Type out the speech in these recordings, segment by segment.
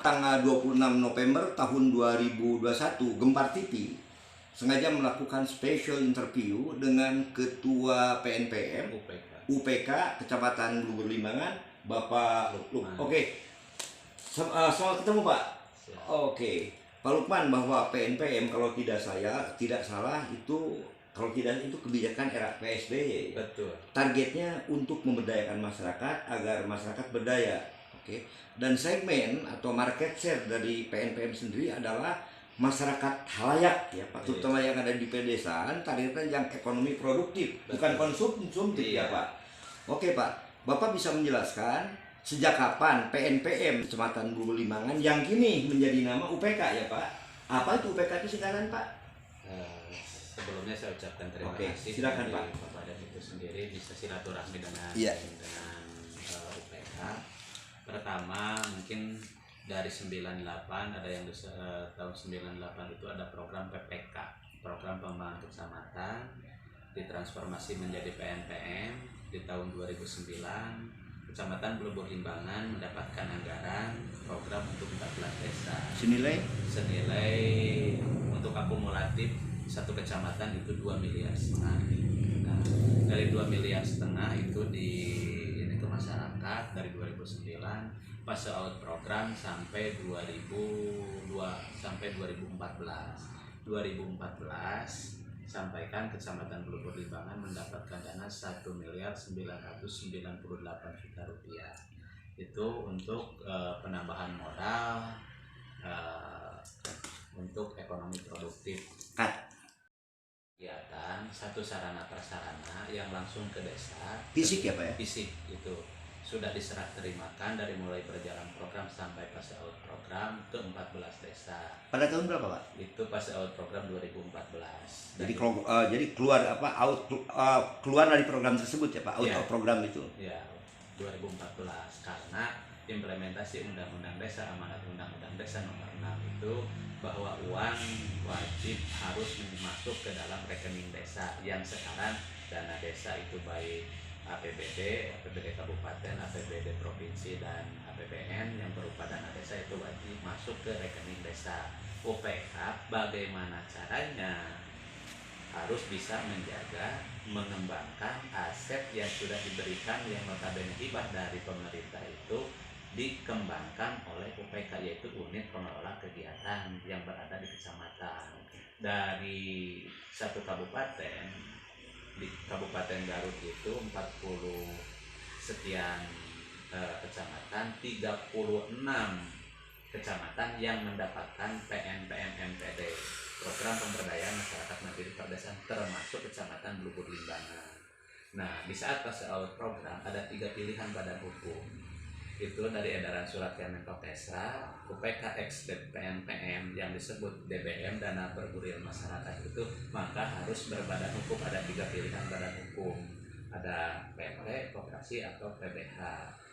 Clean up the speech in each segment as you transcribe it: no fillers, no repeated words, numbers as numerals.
tanggal 26 November tahun 2021, Gempar TV sengaja melakukan special interview dengan Ketua PNPM UPK Kecamatan Lubur Limbangan, Bapak Lukman. Oke. Selamat ketemu, Pak. Oke. Pak Lukman, bahwa PNPM kalau tidak salah itu, kalau tidak itu kebijakan era PSBY. Betul. Targetnya untuk memberdayakan masyarakat agar masyarakat berdaya. Oke. Dan segmen atau market share dari PNPM sendiri adalah masyarakat halayak ya, Pak, terutama yang ada di pedesaan, targetnya yang ekonomi produktif. Betul. Bukan konsumtif ya, Pak. Oke, Pak. Bapak bisa menjelaskan sejak kapan PNPM Kecamatan Lubur Limbangan yang kini menjadi nama UPK ya, Pak? Apa itu UPK itu sekarang, Pak? Sebelumnya saya ucapkan terima kasih. Silakan, Pak. Bapak dan itu sendiri bisa silaturahmi dengan UPK. Pertama mungkin dari 98 ada yang tahun 98 itu ada program PPK, program pengembangan kecamatan, ditransformasi menjadi PNPM di tahun 2009. Kecamatan Lubur Limbangan mendapatkan anggaran program untuk 14 desa. Senilai untuk akumulatif satu kecamatan itu 2,5 miliar. Nah, dari 2,5 miliar itu ini ke masyarakat dari 2009 fase out program sampai 2014 sampaikan Kecamatan Lubur Limbangan mendapatkan dana 1.998 juta rupiah. Itu untuk penambahan modal untuk ekonomi produktif. Kegiatan satu sarana prasarana yang langsung ke desa. Fisik ya, Pak ya? Fisik itu sudah diserah terimakan dari mulai berjalan program sampai fase out program ke 14 desa. Pada tahun berapa, Pak? Itu fase out program 2014. Jadi keluar keluar dari program tersebut ya, Pak? Out program itu. Ya, 2014 karena implementasi Undang-Undang Desa, amanat Undang-Undang Desa nomor 6 itu bahwa uang wajib harus masuk ke dalam rekening desa, yang sekarang dana desa itu baik APBD kabupaten, APBD provinsi, dan APBN yang berupa dana desa itu wajib masuk ke rekening desa. UPK bagaimana caranya harus bisa menjaga, mengembangkan aset yang sudah diberikan, yang notabene hibah dari pemerintah itu dikembangkan oleh UPK, yaitu unit pengelola kegiatan yang berada di kecamatan. Dari satu kabupaten, di Kabupaten Garut itu 40 sekian kecamatan, 36 kecamatan yang mendapatkan PNPM MPD, program pemberdayaan masyarakat mandiri perdesaan, termasuk Kecamatan Lubur Limbangan. Nah, di saat fase out program ada 3 pilihan badan hukum. Itu dari edaran surat Kemenkopesra, UPK X PNPM yang disebut DBM, dana bergurir masyarakat itu, maka harus berbadan hukum. Ada 3 pilihan badan hukum, ada PT, koperasi, atau PBH.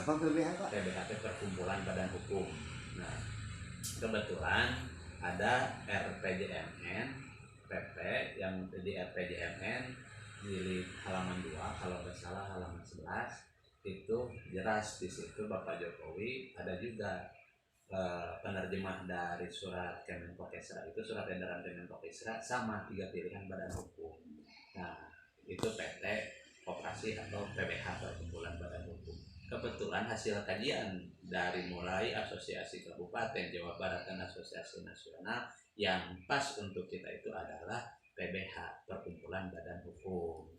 Apa PBH, Pak? PBH itu perkumpulan badan hukum. Nah, kebetulan ada RPJMN PP, yang di RPJMN di halaman 2 kalau nggak salah halaman 11 itu jelas di situ Bapak Jokowi ada juga penerjemah dari surat Kemenkopesra, itu surat edaran Kemenkopesra sama 3 pilihan badan hukum. Nah, itu PT, koperasi, atau PBH, perkumpulan badan hukum. Kebetulan hasil kajian dari mulai Asosiasi Kabupaten Jawa Barat dan Asosiasi Nasional, yang pas untuk kita itu adalah PBH, perkumpulan badan hukum.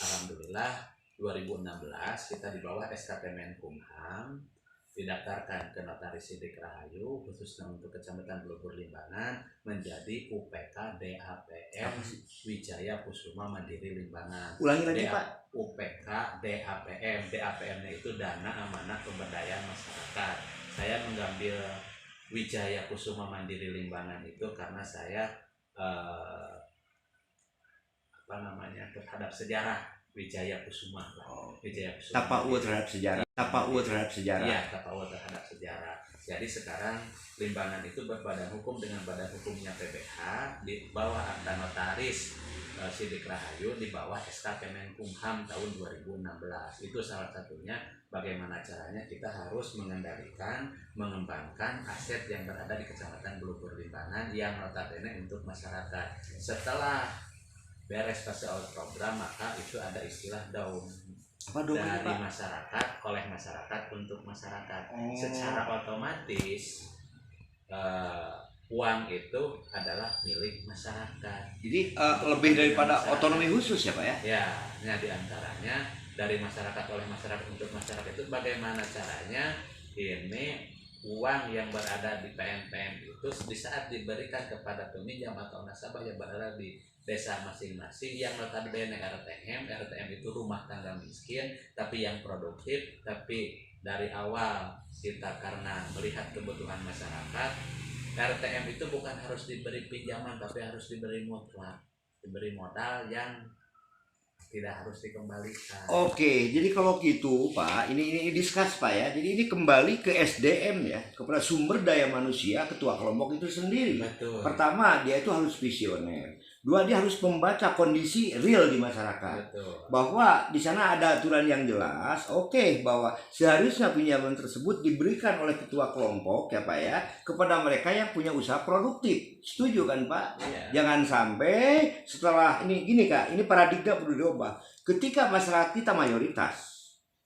Alhamdulillah 2016 kita di bawah SKP Menkumham didaftarkan ke Notaris Sidik Rahayu khususnya untuk Kecamatan Lubur Limbangan menjadi UPK DAPM Wijaya Kusuma Mandiri Limbangan. Ulangi lagi, Pak. UPK DAPM. DAPM-nya itu Dana Amanah Pemberdayaan Masyarakat. Saya mengambil Wijaya Kusuma Mandiri Limbangan itu karena saya terhadap sejarah Wijaya Kusuma. Wijaya Kusuma. Tapaua terhadap sejarah. Iya, tapaua terhadap sejarah. Jadi sekarang Limbangan itu berbadan hukum dengan badan hukumnya PBH, di bawah akta notaris Sidik Rahayu di bawah SK Kemenkumham tahun 2016. Itu salah satunya bagaimana caranya kita harus mengendalikan, mengembangkan aset yang berada di Kecamatan Blukur Limbangan yang notabene untuk masyarakat. Setelah beres fase out program, maka itu ada istilah daun dari masyarakat oleh masyarakat untuk masyarakat. Secara otomatis uang itu adalah milik masyarakat. Jadi lebih daripada masyarakat. Otonomi khusus ya Pak ya? Ya, nah diantaranya dari masyarakat oleh masyarakat untuk masyarakat itu bagaimana caranya ini uang yang berada di PNPM itu di saat diberikan kepada peminjam atau nasabah yang berada di desa masing-masing yang notabene RTM itu rumah tangga miskin tapi yang produktif, tapi dari awal kita karena melihat kebutuhan masyarakat, RTM itu bukan harus diberi pinjaman tapi harus diberi modal yang tidak harus dikembalikan. Oke, jadi kalau gitu Pak, ini discuss Pak ya. Jadi ini kembali ke SDM ya, kepada sumber daya manusia ketua kelompok itu sendiri. Betul. Pertama, dia itu harus visioner. Dua, dia harus membaca kondisi real di masyarakat. Betul. Bahwa di sana ada aturan yang jelas, bahwa seharusnya pinjaman tersebut diberikan oleh ketua kelompok ya Pak ya, kepada mereka yang punya usaha produktif. Setuju kan Pak? Iya. Jangan sampai setelah ini gini Kak, ini paradigma perlu diubah. Ketika masyarakat kita mayoritas,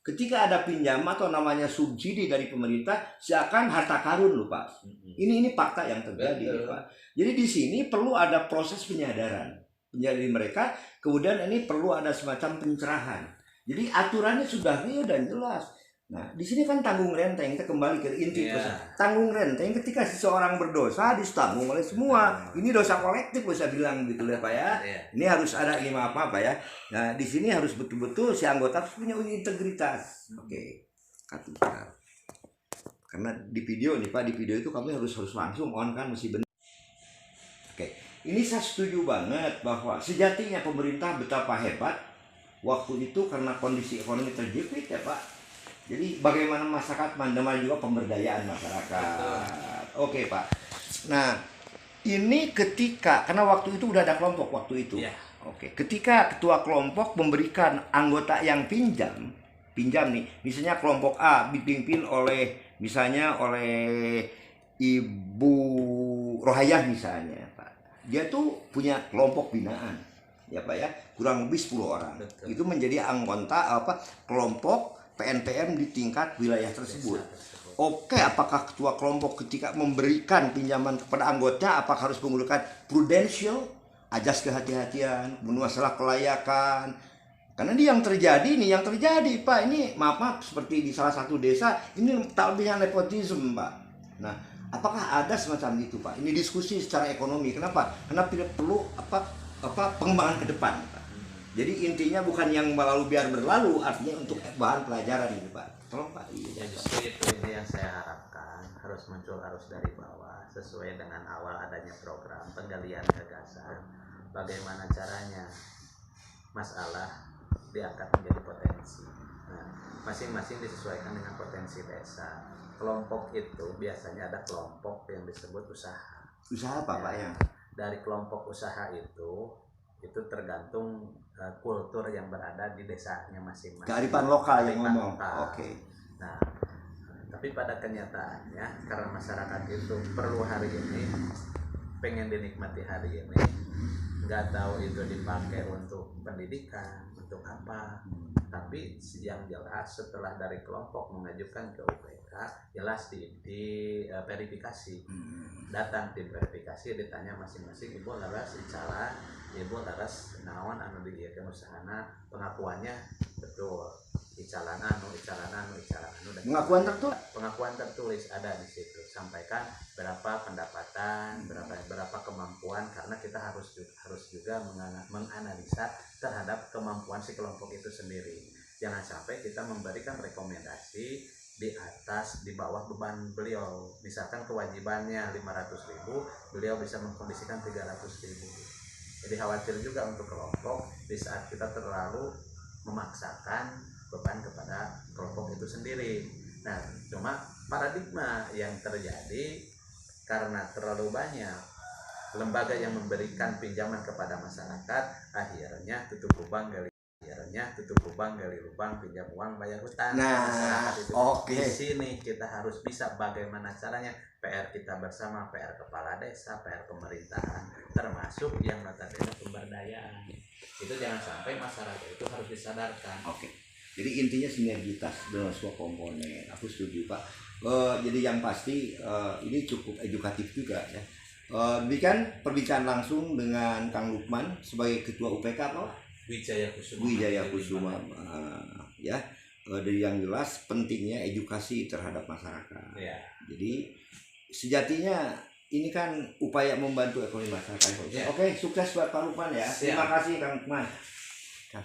ketika ada pinjaman atau namanya subsidi dari pemerintah, seakan harta karun loh Pak. Ini fakta yang terjadi Pak. Jadi di sini perlu ada proses penyadaran mereka, kemudian ini perlu ada semacam pencerahan. Jadi aturannya sudah real dan jelas. Nah, di sini kan tanggung renteng, kita kembali ke inti tanggung renteng ketika seseorang berdosa ditanggung oleh semua. Ini dosa kolektif bisa bilang gitu ya Pak ya. Ini harus ada apa ya. Nah, di sini harus betul-betul si anggota harus punya integritas. Oke. Karena di video nih Pak, di video itu kami harus langsung on kan, mesti benar. Oke, ini saya setuju banget bahwa sejatinya pemerintah betapa hebat waktu itu karena kondisi ekonomi terjepit ya Pak. Jadi bagaimana masyarakat namanya juga pemberdayaan masyarakat. Oke Pak. Nah ini ketika karena waktu itu udah ada kelompok waktu itu. Oke. Ketika ketua kelompok memberikan anggota yang pinjam nih, misalnya kelompok A dipimpin oleh Ibu Rohayah misalnya Pak. Dia tuh punya kelompok binaan ya Pak ya, kurang lebih 10 orang. Betul. Itu menjadi anggota kelompok PNPM di tingkat wilayah tersebut. Oke, apakah ketua kelompok ketika memberikan pinjaman kepada anggotanya apakah harus menggunakan prudential, ajas kehati-hatian, masalah kelayakan? Karena ini yang terjadi Pak, ini maaf seperti di salah satu desa ini tak lebihnya nepotisme Pak. Nah, apakah ada semacam itu Pak? Ini diskusi secara ekonomi. Kenapa? Karena tidak perlu pengembangan ke depan Pak. Jadi intinya bukan yang lalu biar berlalu, artinya untuk bahan pelajaran ini Pak. Tolong Pak. Ya justru itu ini yang saya harapkan harus muncul arus dari bawah sesuai dengan awal adanya program penggalian gagasan. Bagaimana caranya masalah diangkat menjadi potensi. Nah, masing-masing disesuaikan dengan potensi desa. Kelompok itu biasanya ada kelompok yang disebut usaha. Usaha apa Pak ya? Dari kelompok usaha itu tergantung kultur yang berada di desanya masing-masing. Kearifan lokal yang ngomong. Oke. Nah, tapi pada kenyataannya karena masyarakat itu perlu hari ini, pengen dinikmati hari ini, nggak tahu itu dipakai untuk pendidikan, untuk apa. Tapi yang jelas setelah dari kelompok mengajukan ke UPK, jelas di verifikasi. Datang tim verifikasi, ditanya masing-masing, ibu laras icalah, ibu laras naon anu diieukeun usahana, pengakuannya betul. Icalan anu. Pengakuan tertulis ada di situ. Sampaikan berapa pendapatan, berapa kemampuan, karena kita harus juga menganalisa terhadap kemampuan si kelompok itu sendiri. Jangan sampai kita memberikan rekomendasi di bawah beban beliau. Misalkan kewajibannya 500.000, beliau bisa mengkondisikan 300.000. Jadi khawatir juga untuk kelompok di saat kita terlalu memaksakan beban kepada kelompok itu sendiri. Nah, cuma paradigma yang terjadi karena terlalu banyak lembaga yang memberikan pinjaman kepada masyarakat akhirnya tutup lubang gali lubang, pinjam uang bayar hutang. Nah, Masyarakat itu oke. di sini kita harus bisa bagaimana caranya, PR kita bersama, PR kepala desa, PR pemerintahan, termasuk yang notabene pemberdayaan. Itu jangan sampai masyarakat itu harus disadarkan. Oke. Jadi intinya sinergitas dalam semua komponen. Aku setuju Pak. Jadi yang pasti ini cukup edukatif juga ya. Demikian perbincangan langsung dengan Kang Lukman sebagai Ketua UPK Pak. Wijaya Kusuma ya. Dari yang jelas pentingnya edukasi terhadap masyarakat. Ya. Jadi sejatinya ini kan upaya membantu ekonomi masyarakat. Ya. Oke, sukses buat Pak Lukman ya. Terima kasih Kang Lukman.